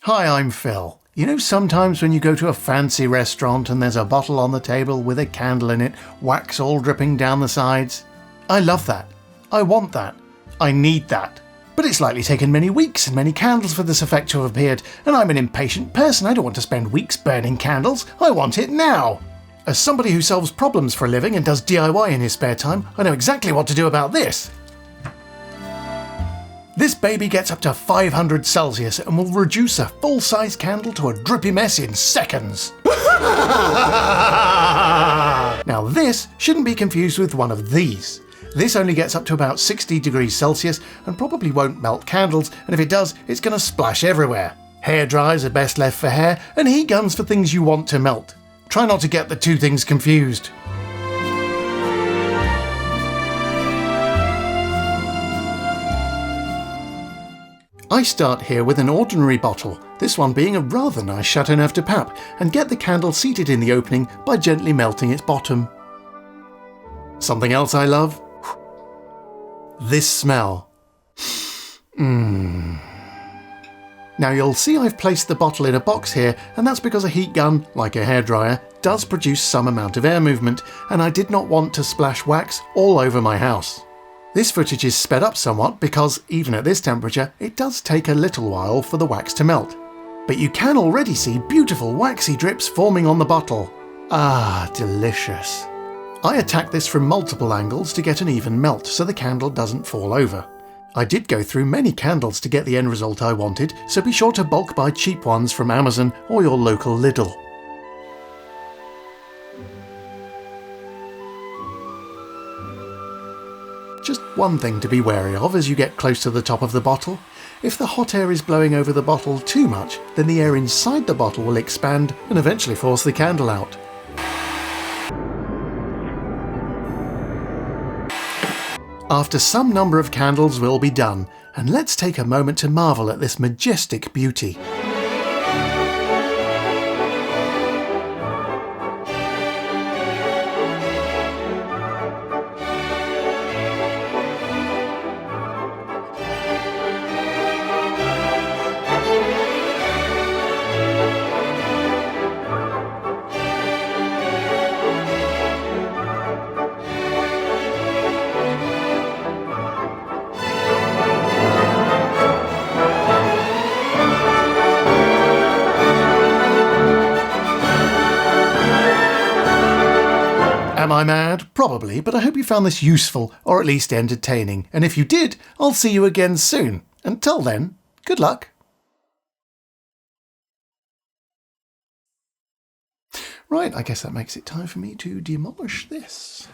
Hi, I'm Phil. You know, sometimes when you go to a fancy restaurant and there's a bottle on the table with a candle in it, wax all dripping down the sides? I love that. I want that. I need that. But it's likely taken many weeks and many candles for this effect to have appeared, and I'm an impatient person. I don't want to spend weeks burning candles. I want it now. As somebody who solves problems for a living and does DIY in his spare time, I know exactly what to do about this. This baby gets up to 500 Celsius and will reduce a full-size candle to a drippy mess in seconds. Now this shouldn't be confused with one of these. This only gets up to about 60 degrees Celsius and probably won't melt candles, and if it does, it's going to splash everywhere. Hair dryers are best left for hair, and heat guns for things you want to melt. Try not to get the two things confused. I start here with an ordinary bottle, this one being a rather nice Chateauneuf du Pape, and get the candle seated in the opening by gently melting its bottom. Something else I love? This smell. Now you'll see I've placed the bottle in a box here, and that's because a heat gun, like a hairdryer, does produce some amount of air movement, and I did not want to splash wax all over my house. This footage is sped up somewhat because, even at this temperature, it does take a little while for the wax to melt. But you can already see beautiful waxy drips forming on the bottle. Ah, delicious. I attack this from multiple angles to get an even melt so the candle doesn't fall over. I did go through many candles to get the end result I wanted, so be sure to bulk buy cheap ones from Amazon or your local Lidl. Just one thing to be wary of as you get close to the top of the bottle. If the hot air is blowing over the bottle too much, then the air inside the bottle will expand and eventually force the candle out. After some number of candles will be done, and let's take a moment to marvel at this majestic beauty. Am I mad? Probably, but I hope you found this useful, or at least entertaining. And if you did, I'll see you again soon. Until then, good luck. Right, I guess that makes it time for me to demolish this.